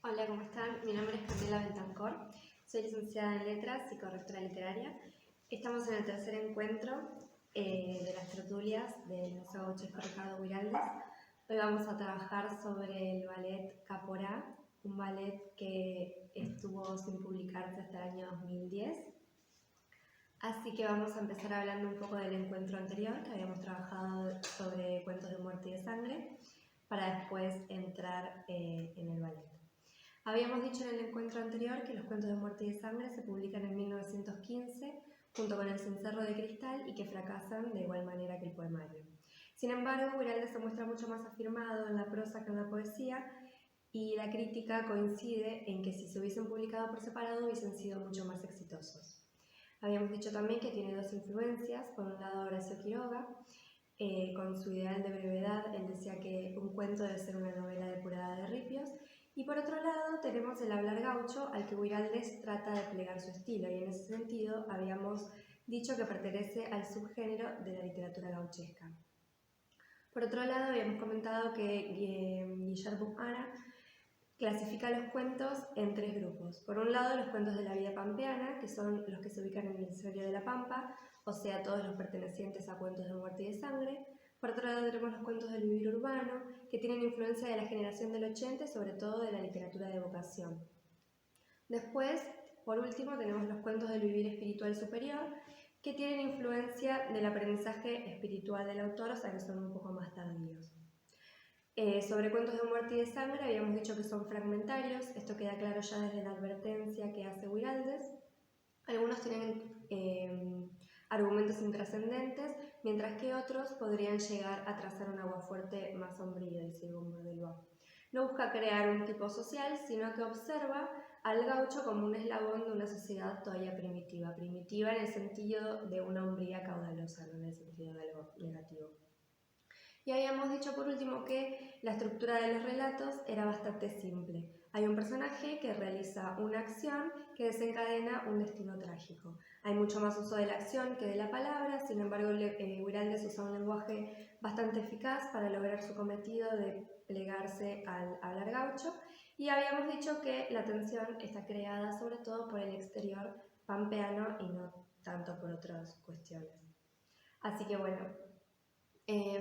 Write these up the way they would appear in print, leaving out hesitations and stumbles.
Hola, ¿cómo están? Mi nombre es Camila Bentancor, soy licenciada en Letras y correctora literaria. Estamos en el tercer encuentro de las tertulias del Museo Gauchesco Ricardo Huiraldes. Hoy vamos a trabajar sobre el ballet Caporá, un ballet que estuvo sin publicarse hasta el año 2010. Así que vamos a empezar hablando un poco del encuentro anterior, que habíamos trabajado sobre cuentos de muerte y de sangre, para después entrar en el ballet. Habíamos dicho en el encuentro anterior que los cuentos de muerte y de sangre se publican en 1915 junto con El cencerro de cristal y que fracasan de igual manera que el poemario. Sin embargo, Huiraldes se muestra mucho más afirmado en la prosa que en la poesía y la crítica coincide en que si se hubiesen publicado por separado hubiesen sido mucho más exitosos. Habíamos dicho también que tiene dos influencias, por un lado Horacio Quiroga, con su ideal de brevedad, él decía que un cuento debe ser una novela depurada de ripios, y por otro lado tenemos el hablar gaucho al que Huiraldes trata de plegar su estilo, y en ese sentido habíamos dicho que pertenece al subgénero de la literatura gauchesca. Por otro lado habíamos comentado que Guillermo Ara clasifica los cuentos en tres grupos. Por un lado, los cuentos de la vida pampeana, que son los que se ubican en el hemisferio de la Pampa, o sea, todos los pertenecientes a cuentos de muerte y de sangre. Por otro lado, tenemos los cuentos del vivir urbano, que tienen influencia de la generación del 80 y sobre todo de la literatura de vocación. Después, por último, tenemos los cuentos del vivir espiritual superior, que tienen influencia del aprendizaje espiritual del autor, o sea, que son un poco más tardíos. Sobre cuentos de muerte y de sangre habíamos dicho que son fragmentarios, esto queda claro ya desde la advertencia que hace Huiraldes. Algunos tienen argumentos intrascendentes, mientras que otros podrían llegar a trazar un aguafuerte más sombrío, dice Baudelot. No busca crear un tipo social, sino que observa al gaucho como un eslabón de una sociedad todavía primitiva. Primitiva en el sentido de una hombría caudalosa, no en el sentido de algo negativo. Y habíamos dicho por último que la estructura de los relatos era bastante simple. Hay un personaje que realiza una acción que desencadena un destino trágico. Hay mucho más uso de la acción que de la palabra, sin embargo Huiraldes usa un lenguaje bastante eficaz para lograr su cometido de plegarse al hablar gaucho. Y habíamos dicho que la tensión está creada sobre todo por el exterior pampeano y no tanto por otras cuestiones. Así que bueno,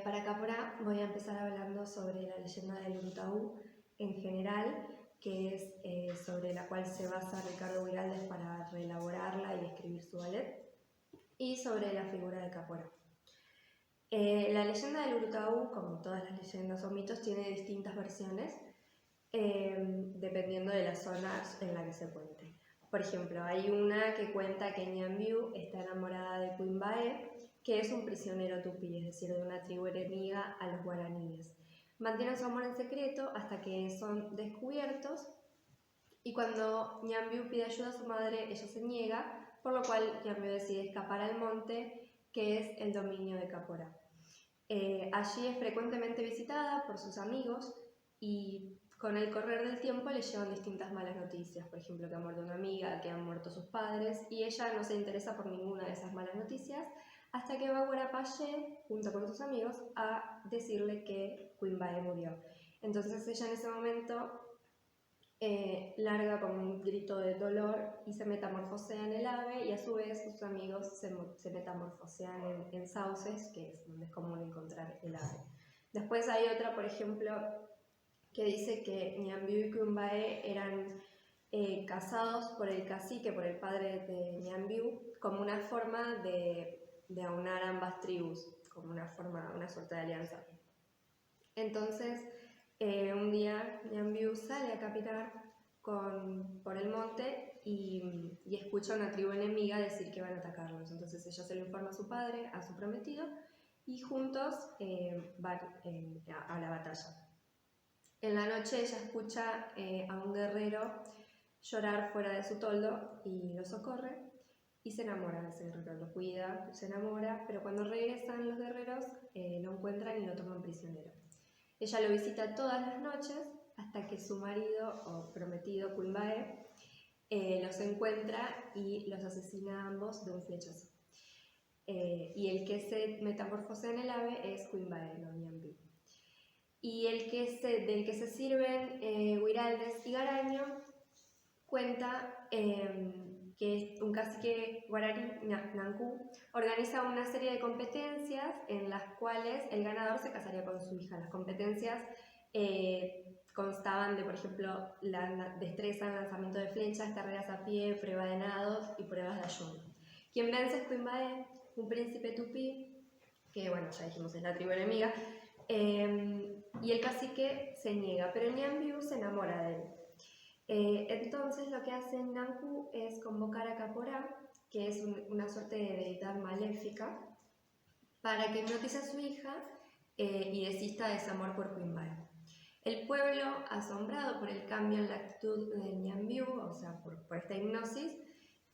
para Caporá voy a empezar hablando sobre la leyenda del Urutaú en general, que es sobre la cual se basa Ricardo Huiraldes para reelaborarla y escribir su ballet, y sobre la figura de Caporá. La leyenda del Urutaú, como todas las leyendas o mitos, tiene distintas versiones dependiendo de las zonas en la que se cuente. Por ejemplo, hay una que cuenta que Ñambiú está enamorada de Cuimbaé, que es un prisionero tupí, es decir, de una tribu enemiga a los guaraníes. Mantienen su amor en secreto hasta que son descubiertos y cuando Ñambiú pide ayuda a su madre, ella se niega, por lo cual Ñambiú decide escapar al monte, que es el dominio de Caporá. Allí es frecuentemente visitada por sus amigos y con el correr del tiempo le llevan distintas malas noticias, por ejemplo que ha muerto una amiga, que han muerto sus padres, y ella no se interesa por ninguna de esas malas noticias hasta que va Guarapayé, junto con sus amigos, a decirle que Cuimbaé murió. Entonces ella en ese momento larga como un grito de dolor y se metamorfosea en el ave, y a su vez sus amigos se metamorfosean en sauces, que es donde es común encontrar el ave. Después hay otra, por ejemplo, que dice que Ñambiú y Cuimbaé eran casados por el cacique, por el padre de Ñambiú, como una forma de aunar ambas tribus, como una suerte de alianza. Entonces, un día Ñambiú sale a caminar por el monte y escucha a una tribu enemiga decir que van a atacarlos. Entonces ella se lo informa a su padre, a su prometido, y juntos van a la batalla. En la noche ella escucha a un guerrero llorar fuera de su toldo y lo socorre y se enamora de ese guerrero, lo cuida, se enamora, pero cuando regresan los guerreros lo encuentran y lo toman prisionero. Ella lo visita todas las noches hasta que su marido o prometido Cuimbaé los encuentra y los asesina a ambos de un flechazo. Y el que se metamorfosea en el ave es Cuimbaé, no Ñambiú. y del que se sirven Huiraldes y Garaño cuenta que un cacique guaraní, Nancú, organiza una serie de competencias en las cuales el ganador se casaría con su hija. Las competencias constaban de, por ejemplo, la destreza, lanzamiento de flechas, carreras a pie, prueba de nados y pruebas de ayuno. Quien vence es Quimbaé, un príncipe tupí, que bueno, ya dijimos es la tribu enemiga, y el cacique se niega, pero Ñanbiu se enamora de él. Entonces lo que hace Nancú es convocar a Caporá, que es una suerte de deidad maléfica, para que hipnotice a su hija y desista de ese amor por Quimbaé. El pueblo, asombrado por el cambio en la actitud de Ñanbiu, o sea, por esta hipnosis,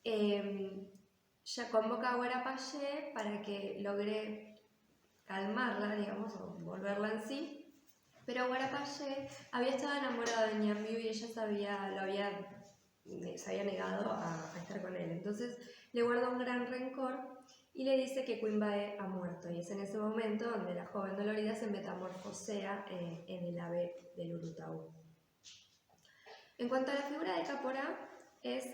ya convoca a Guarapayé para que logre calmarla, digamos, o volverla en sí. Pero Guarapayé había estado enamorado de Ñanbiu y ella se había negado a estar con él. Entonces le guarda un gran rencor y le dice que Quimbaé ha muerto. Y es en ese momento donde la joven dolorida se metamorfosea en el ave del Urutaú. En cuanto a la figura de Caporá, es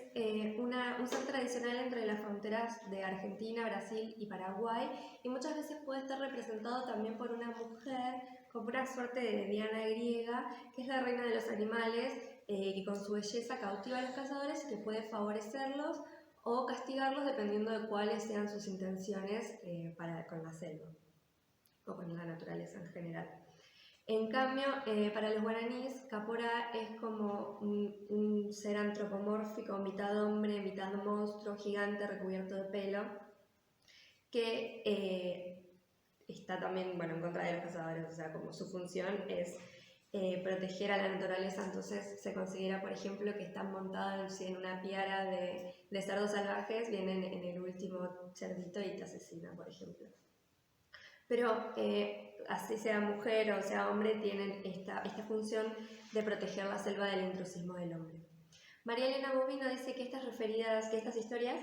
un ser tradicional entre las fronteras de Argentina, Brasil y Paraguay, y muchas veces puede estar representado también por una mujer como una suerte de Diana griega, que es la reina de los animales, que con su belleza cautiva a los cazadores y que puede favorecerlos o castigarlos dependiendo de cuáles sean sus intenciones con la selva o con la naturaleza en general. En cambio, para los guaraníes, Caporá es como un ser antropomórfico, mitad hombre, mitad monstruo, gigante, recubierto de pelo, que está también en contra de los cazadores, o sea, como su función es proteger a la naturaleza, entonces se considera, por ejemplo, que están montados en una piara de cerdos salvajes, vienen en el último cerdito y te asesina, por ejemplo. Pero así sea mujer o sea hombre, tienen esta función de proteger la selva del intrusismo del hombre. María Elena Bovino dice que estas historias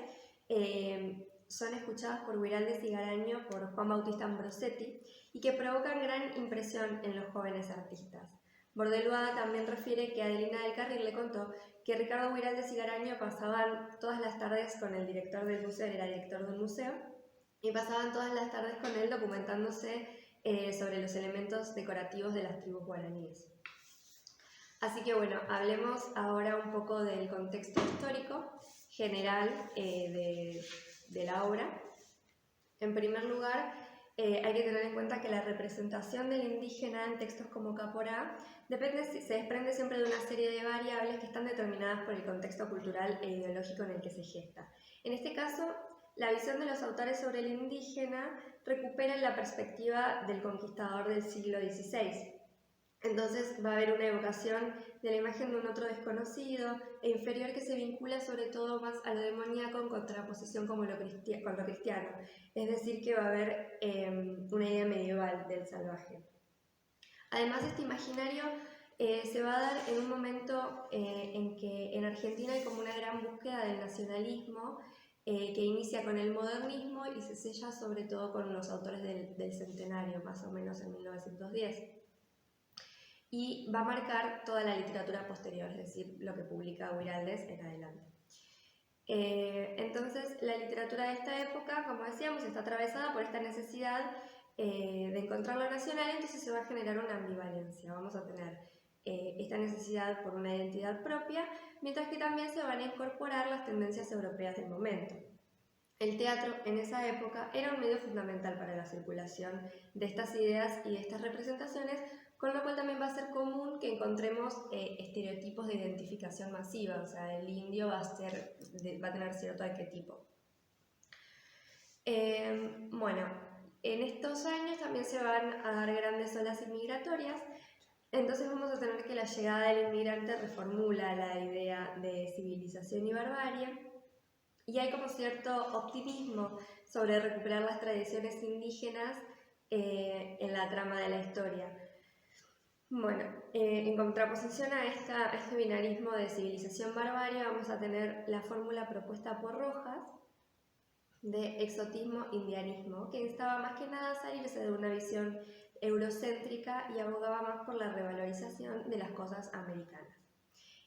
son escuchadas por Huiraldes y Garaño por Juan Bautista Ambrosetti y que provocan gran impresión en los jóvenes artistas. Bordeluada también refiere que Adelina del Carril le contó que Ricardo Huiraldes y Garaño pasaban todas las tardes con el director del museo, él era director del museo, y pasaban todas las tardes con él documentándose sobre los elementos decorativos de las tribus guaraníes. Así que bueno, hablemos ahora un poco del contexto histórico general de la obra. En primer lugar, hay que tener en cuenta que la representación del indígena en textos como Caporá se desprende siempre de una serie de variables que están determinadas por el contexto cultural e ideológico en el que se gesta. En este caso, la visión de los autores sobre el indígena recupera la perspectiva del conquistador del siglo XVI. Entonces va a haber una evocación de la imagen de un otro desconocido e inferior que se vincula sobre todo más a lo demoníaco en contraposición con lo cristiano. Es decir, que va a haber una idea medieval del salvaje. Además, este imaginario se va a dar en un momento en que en Argentina hay como una gran búsqueda del nacionalismo que inicia con el modernismo y se sella sobre todo con los autores del centenario, más o menos en 1910. Y va a marcar toda la literatura posterior, es decir, lo que publica Huiraldes en adelante. Entonces, la literatura de esta época, como decíamos, está atravesada por esta necesidad de encontrar lo nacional, entonces se va a generar una ambivalencia. Vamos a tener esta necesidad por una identidad propia, mientras que también se van a incorporar las tendencias europeas del momento. El teatro en esa época era un medio fundamental para la circulación de estas ideas y de estas representaciones, con lo cual también va a ser común que encontremos estereotipos de identificación masiva, o sea, el indio va a tener cierto arquetipo. Bueno, en estos años también se van a dar grandes olas inmigratorias, entonces vamos a tener que la llegada del inmigrante reformula la idea de civilización y barbarie, y hay como cierto optimismo sobre recuperar las tradiciones indígenas en la trama de la historia. Bueno, en contraposición a este binarismo de civilización-barbarie vamos a tener la fórmula propuesta por Rojas de exotismo-indianismo, que instaba más que nada a salirse de una visión eurocéntrica y abogaba más por la revalorización de las cosas americanas.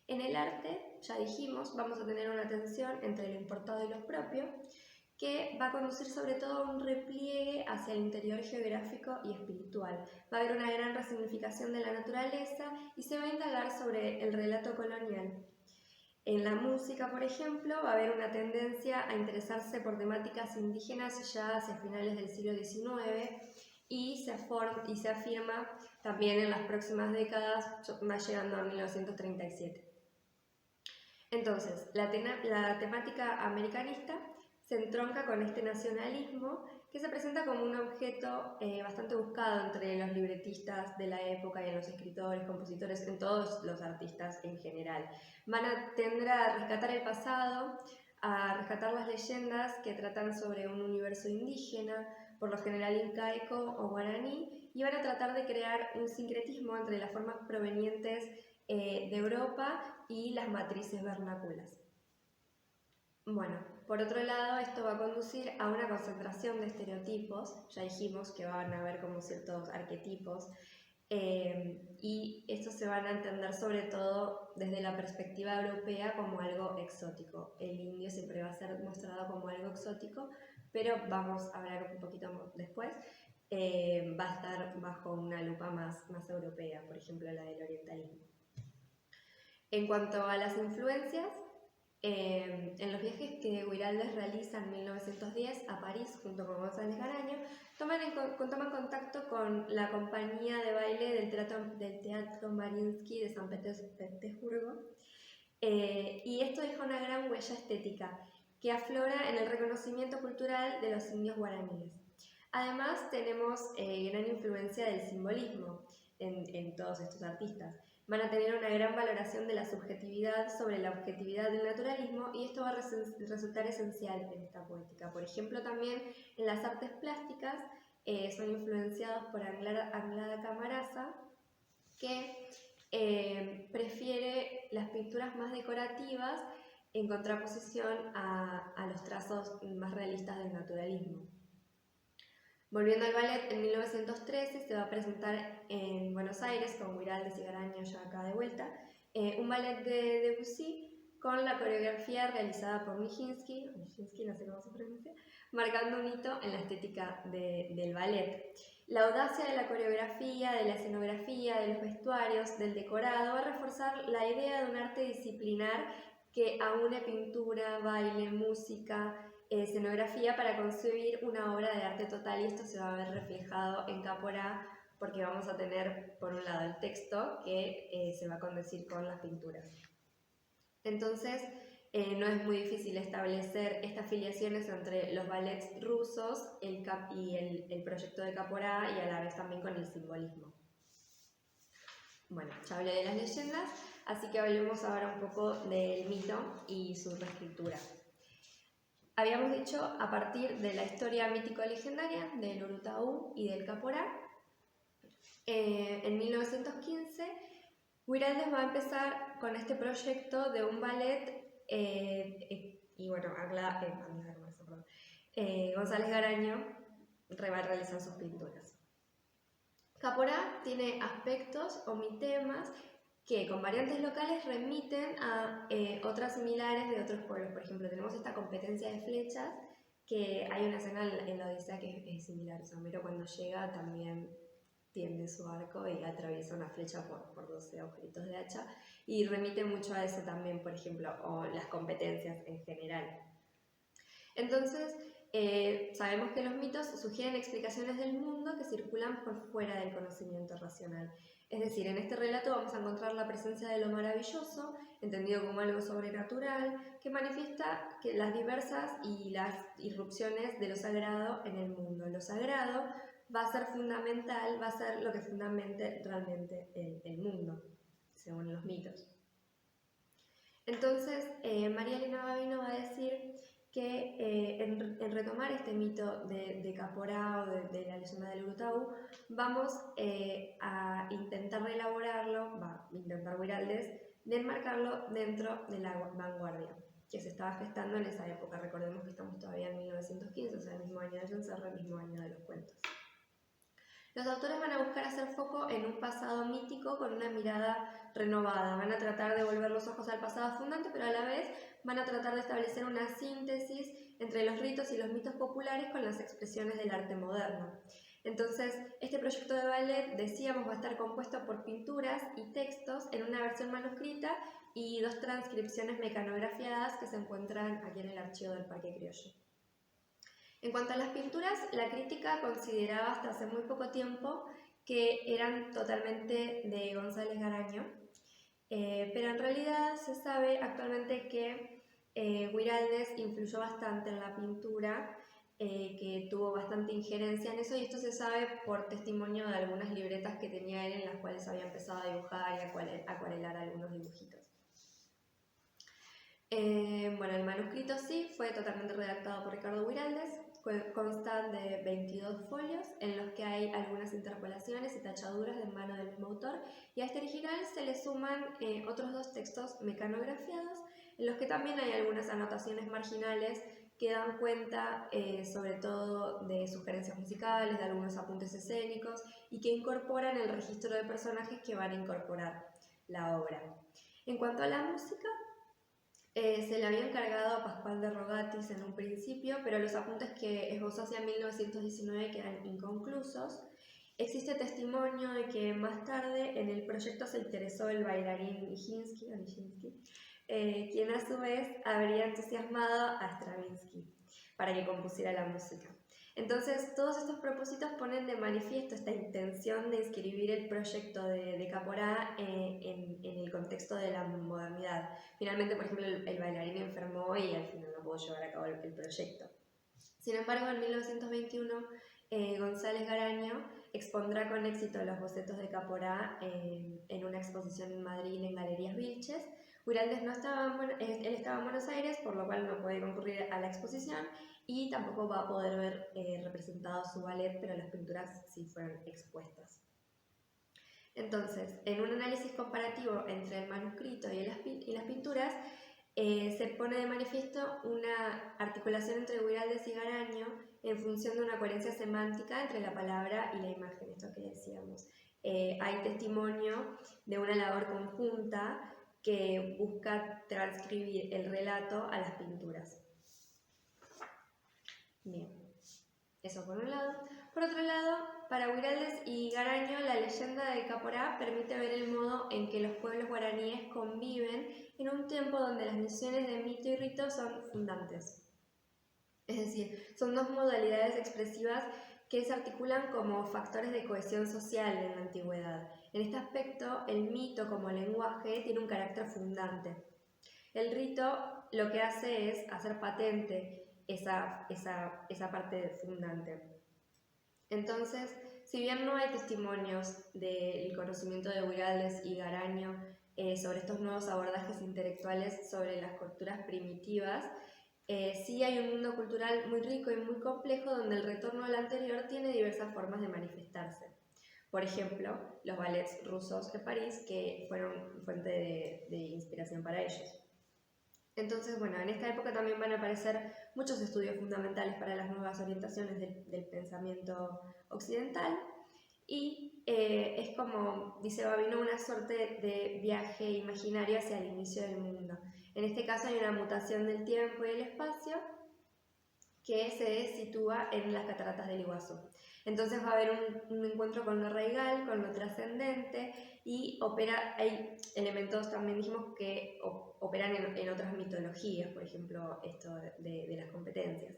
En el arte, ya dijimos, vamos a tener una tensión entre lo importado y lo propio, que va a conducir sobre todo a un repliegue hacia el interior geográfico y espiritual. Va a haber una gran resignificación de la naturaleza y se va a indagar sobre el relato colonial. En la música, por ejemplo, va a haber una tendencia a interesarse por temáticas indígenas ya hacia finales del siglo XIX y se afirma también en las próximas décadas, más llegando a 1937. Entonces, la temática americanista se entronca con este nacionalismo que se presenta como un objeto bastante buscado entre los libretistas de la época y en los escritores, compositores, en todos los artistas en general. Van a tender a rescatar el pasado, a rescatar las leyendas que tratan sobre un universo indígena, por lo general incaico o guaraní, y van a tratar de crear un sincretismo entre las formas provenientes de Europa y las matrices vernáculas. Bueno, por otro lado, esto va a conducir a una concentración de estereotipos, ya dijimos que van a haber como ciertos arquetipos, y estos se van a entender sobre todo desde la perspectiva europea como algo exótico. El indio siempre va a ser mostrado como algo exótico, pero vamos a hablar un poquito después, va a estar bajo una lupa más europea, por ejemplo la del orientalismo. En cuanto a las influencias, en los viajes que Guiraldes realiza en 1910 a París junto con González Garaño, toman contacto con la compañía de baile del Teatro Mariinsky de San Petersburgo, y esto deja una gran huella estética que aflora en el reconocimiento cultural de los indios guaraníes. Además, tenemos gran influencia del simbolismo en todos estos artistas. Van a tener una gran valoración de la subjetividad sobre la objetividad del naturalismo y esto va a resultar esencial en esta poética. Por ejemplo, también en las artes plásticas son influenciados por Anglada Camarasa, que prefiere las pinturas más decorativas en contraposición a los trazos más realistas del naturalismo. Volviendo al ballet, en 1913 se va a presentar en Buenos Aires, con Guiraldes y Garaño ya acá de vuelta, un ballet de Debussy con la coreografía realizada por Nijinsky, no sé cómo se pronuncia, marcando un hito en la estética del ballet. La audacia de la coreografía, de la escenografía, de los vestuarios, del decorado, va a reforzar la idea de un arte disciplinar que aúne pintura, baile, música, escenografía para concebir una obra de arte total, y esto se va a ver reflejado en Caporá porque vamos a tener por un lado el texto que se va a condecir con las pinturas. Entonces no es muy difícil establecer estas filiaciones entre los ballets rusos y el proyecto de Caporá, y a la vez también con el simbolismo. Bueno, ya hablé de las leyendas, así que hablemos ahora un poco del mito y su reescritura. Habíamos dicho a partir de la historia mítico-legendaria del Urutaú y del Caporá. En 1915, Guiraldes va a empezar con este proyecto de un ballet y bueno, González Garaño va a realizar sus pinturas. Caporá tiene aspectos o mitemas que con variantes locales remiten a otras similares de otros pueblos. Por ejemplo, tenemos esta competencia de flechas, que hay una escena en la Odisea que es similar. O sea, Homero cuando llega también tiende su arco y atraviesa una flecha por 12 agujeritos de hacha, y remite mucho a eso también, por ejemplo, o las competencias en general. Entonces, sabemos que los mitos sugieren explicaciones del mundo que circulan por fuera del conocimiento racional. Es decir, en este relato vamos a encontrar la presencia de lo maravilloso, entendido como algo sobrenatural, que manifiesta las diversas y las irrupciones de lo sagrado en el mundo. Lo sagrado va a ser fundamental, va a ser lo que fundamente realmente el mundo, según los mitos. Entonces, María Elena Gavino va a decir que en retomar este mito de Caporá o de la leyenda del Urutaú, vamos a intentar reelaborarlo, va a intentar Guiraldes, de enmarcarlo dentro de la vanguardia que se estaba gestando en esa época. Recordemos que estamos todavía en 1915, o sea, el mismo año del cencerro, el mismo año de los cuentos. Los autores van a buscar hacer foco en un pasado mítico con una mirada renovada. Van a tratar de volver los ojos al pasado fundante, pero a la vez van a tratar de establecer una síntesis entre los ritos y los mitos populares con las expresiones del arte moderno. Entonces, este proyecto de ballet, decíamos, va a estar compuesto por pinturas y textos en una versión manuscrita y 2 transcripciones mecanografiadas que se encuentran aquí en el archivo del Parque Criollo. En cuanto a las pinturas, la crítica consideraba hasta hace muy poco tiempo que eran totalmente de González Garaño, pero en realidad se sabe actualmente que Guiraldes influyó bastante en la pintura, que tuvo bastante injerencia en eso, y esto se sabe por testimonio de algunas libretas que tenía él en las cuales había empezado a dibujar y a acuarelar algunos dibujitos. Bueno, el manuscrito sí fue totalmente redactado por Ricardo Guiraldes, constan de 22 folios en los que hay algunas interpolaciones y tachaduras de mano del mismo autor, y a este original se le suman otros 2 textos mecanografiados en los que también hay algunas anotaciones marginales que dan cuenta sobre todo de sugerencias musicales, de algunos apuntes escénicos y que incorporan el registro de personajes que van a incorporar la obra. En cuanto a la música, se le había encargado a Pascual de Rogatis en un principio, pero los apuntes que esbozó hacia 1919 quedan inconclusos. Existe testimonio de que más tarde en el proyecto se interesó el bailarín Nijinsky, quien a su vez habría entusiasmado a Stravinsky para que compusiera la música. Entonces, todos estos propósitos ponen de manifiesto esta intención de inscribir el proyecto de Caporá en el contexto de la modernidad. Finalmente, por ejemplo, el bailarín enfermó y al final no pudo llevar a cabo el proyecto. Sin embargo, en 1921, González Garaño expondrá con éxito los bocetos de Caporá en una exposición en Madrid en Galerías Vilches. Guiraldes él estaba en Buenos Aires, por lo cual no puede concurrir a la exposición y tampoco va a poder ver representado su ballet, pero las pinturas sí fueron expuestas. Entonces, en un análisis comparativo entre el manuscrito y las pinturas, se pone de manifiesto una articulación entre Guiraldes y Garaño en función de una coherencia semántica entre la palabra y la imagen, esto que decíamos. Hay testimonio de una labor conjunta que busca transcribir el relato a las pinturas. Bien, eso por un lado. Por otro lado, para Guiraldes y Garaño, la leyenda de Caporá permite ver el modo en que los pueblos guaraníes conviven en un tiempo donde las nociones de mito y rito son fundantes. Es decir, son 2 modalidades expresivas que se articulan como factores de cohesión social en la antigüedad. En este aspecto, el mito como lenguaje tiene un carácter fundante. El rito lo que hace es hacer patente esa parte fundante. Entonces, si bien no hay testimonios del conocimiento de Guiraldes y Garaño sobre estos nuevos abordajes intelectuales sobre las culturas primitivas, sí hay un mundo cultural muy rico y muy complejo donde el retorno al anterior tiene diversas formas de manifestarse. Por ejemplo, los ballets rusos de París, que fueron fuente de inspiración para ellos. Entonces, bueno, en esta época también van a aparecer muchos estudios fundamentales para las nuevas orientaciones del pensamiento occidental y es como, dice Babino, una suerte de viaje imaginario hacia el inicio del mundo. En este caso hay una mutación del tiempo y el espacio que se sitúa en las cataratas del Iguazú. Entonces va a haber un encuentro con lo arraigal, con lo trascendente, y hay elementos, también dijimos, que operan en otras mitologías, por ejemplo, esto de las competencias.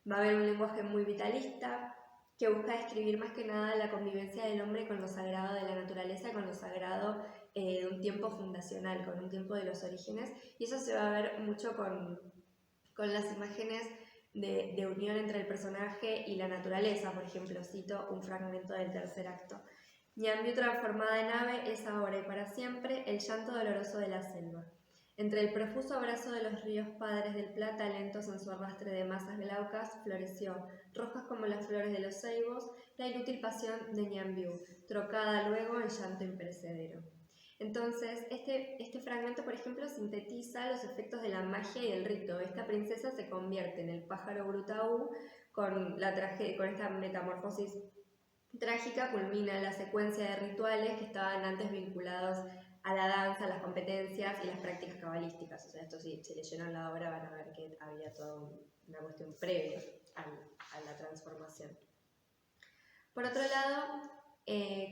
Va a haber un lenguaje muy vitalista, que busca describir más que nada la convivencia del hombre con lo sagrado de la naturaleza, con lo sagrado de un tiempo fundacional, con un tiempo de los orígenes, y eso se va a ver mucho con las imágenes de unión entre el personaje y la naturaleza. Por ejemplo, cito un fragmento del tercer acto. Ñambiú transformada en ave es ahora y para siempre el llanto doloroso de la selva. Entre el profuso abrazo de los ríos padres del Plata, lentos en su arrastre de masas glaucas, floreció, rojas como las flores de los ceibos, la inútil pasión de Ñambiú, trocada luego en llanto imperecedero. Entonces, este fragmento, por ejemplo, sintetiza los efectos de la magia y el rito. Esta princesa se convierte en el pájaro Brutaú con esta metamorfosis trágica culmina la secuencia de rituales que estaban antes vinculados a la danza, a las competencias y las prácticas cabalísticas. O sea, esto si leyeron la obra van a ver que había toda una cuestión previa a la transformación. Por otro lado,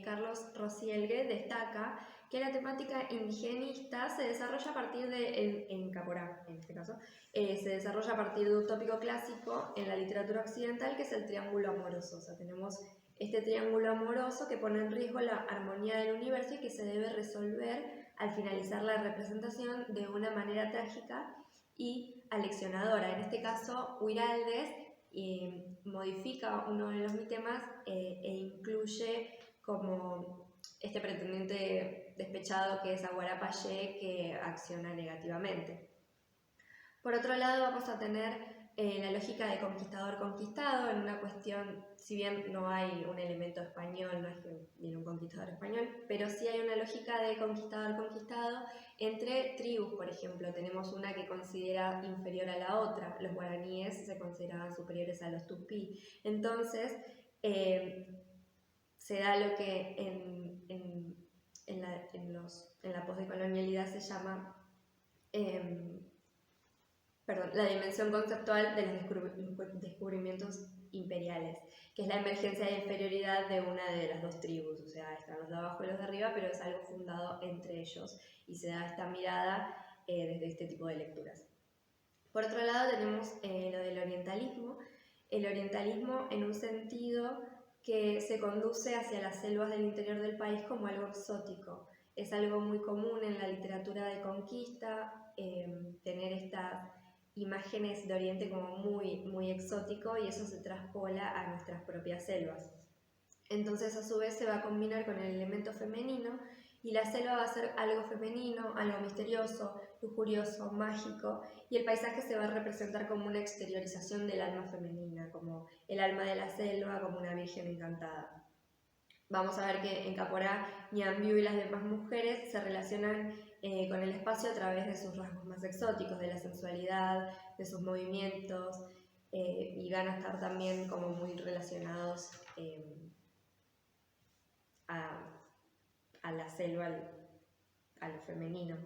Carlos Rosielgue destaca que la temática indigenista se desarrolla a partir en Caporá, en este caso, se desarrolla a partir de un tópico clásico en la literatura occidental que es el triángulo amoroso. O sea, tenemos este triángulo amoroso que pone en riesgo la armonía del universo y que se debe resolver al finalizar la representación de una manera trágica y aleccionadora. En este caso, Huiraldes modifica uno de los mitemas e incluye como este pretendiente despechado que es Aguarapayé, que acciona negativamente. Por otro lado, vamos a tener la lógica de conquistador-conquistado en una cuestión, si bien no hay un elemento español, no es que viene un conquistador español, pero sí hay una lógica de conquistador-conquistado entre tribus. Por ejemplo, tenemos una que considera inferior a la otra, los guaraníes se consideraban superiores a los tupí. Entonces, se da lo que en la posdecolonialidad se llama la dimensión conceptual de los descubrimientos imperiales, que es la emergencia de inferioridad de una de las dos tribus. O sea, están los de abajo y los de arriba, pero es algo fundado entre ellos y se da esta mirada desde este tipo de lecturas. Por otro lado tenemos lo del orientalismo. El orientalismo en un sentido que se conduce hacia las selvas del interior del país como algo exótico. Es algo muy común en la literatura de conquista, tener estas imágenes de Oriente como muy exótico, y eso se traspola a nuestras propias selvas. Entonces, a su vez, se va a combinar con el elemento femenino, y la selva va a ser algo femenino, algo misterioso, lujurioso, mágico, y el paisaje se va a representar como una exteriorización del alma femenina, como el alma de la selva, como una virgen encantada. Vamos a ver que en Caporá, Ñambio y las demás mujeres se relacionan con el espacio a través de sus rasgos más exóticos, de la sensualidad, de sus movimientos, y van a estar también como muy relacionados a la selva, a lo femenino.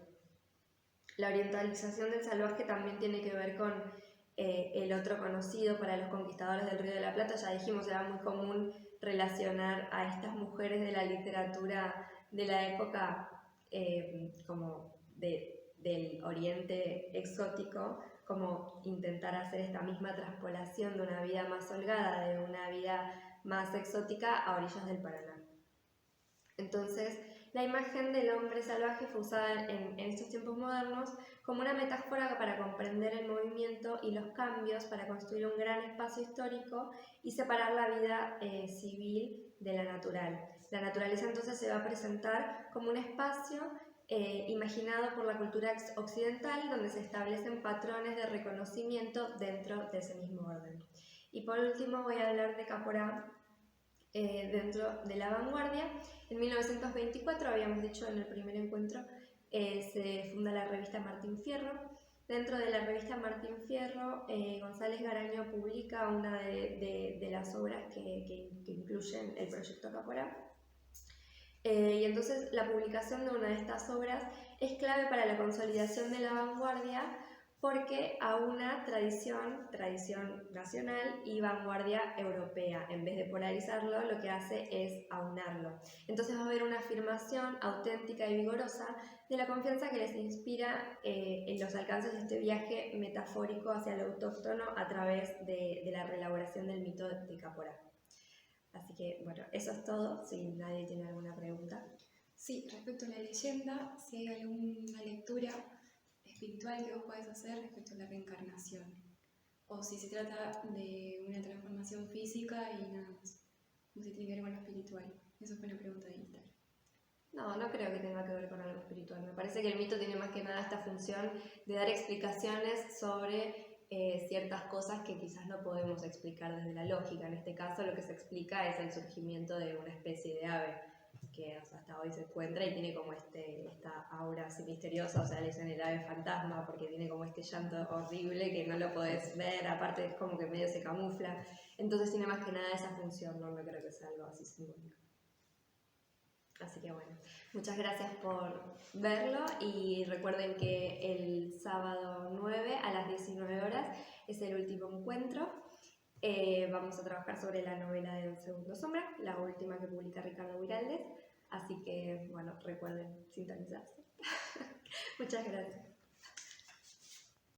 La orientalización del salvaje también tiene que ver con el otro conocido para los conquistadores del Río de la Plata. Ya dijimos, era muy común relacionar a estas mujeres de la literatura de la época como del oriente exótico, como intentar hacer esta misma traspolación de una vida más holgada, de una vida más exótica a orillas del Paraná. Entonces, la imagen del hombre salvaje fue usada en estos tiempos modernos como una metáfora para comprender el movimiento y los cambios, para construir un gran espacio histórico y separar la vida civil de la natural. La naturaleza entonces se va a presentar como un espacio imaginado por la cultura occidental, donde se establecen patrones de reconocimiento dentro de ese mismo orden. Y por último voy a hablar de Caporá dentro de la vanguardia. En 1924, habíamos dicho en el primer encuentro, se funda la revista Martín Fierro. Dentro de la revista Martín Fierro, González Garaño publica una de las obras que incluyen el proyecto Caporá. Y entonces la publicación de una de estas obras es clave para la consolidación de la vanguardia, porque a una tradición nacional y vanguardia europea. En vez de polarizarlo, lo que hace es aunarlo. Entonces va a haber una afirmación auténtica y vigorosa de la confianza que les inspira en los alcances de este viaje metafórico hacia lo autóctono a través de la reelaboración del mito de Caporá. Así que, bueno, eso es todo, si nadie tiene alguna pregunta. Sí, respecto a la leyenda, si hay alguna lectura espiritual que vos podés hacer respecto a la reencarnación, o si se trata de una transformación física y nada más, o si tiene que ver con lo espiritual. Esa fue una pregunta de Instagram. No creo que tenga que ver con algo espiritual. Me parece que el mito tiene más que nada esta función de dar explicaciones sobre ciertas cosas que quizás no podemos explicar desde la lógica. En este caso lo que se explica es el surgimiento de una especie de ave. que o sea, hasta hoy se encuentra y tiene como esta aura así misteriosa, o sea, le dicen el ave fantasma porque tiene como este llanto horrible que no lo podés ver, aparte es como que medio se camufla, entonces tiene más que nada esa función, no creo que sea algo así simbólico. Así que bueno, muchas gracias por verlo y recuerden que el sábado 9 a las 19 horas es el último encuentro. Vamos a trabajar sobre la novela de Don Segundo Sombra, la última que publica Ricardo Guiraldes, así que bueno, recuerden sintonizarse. Muchas gracias.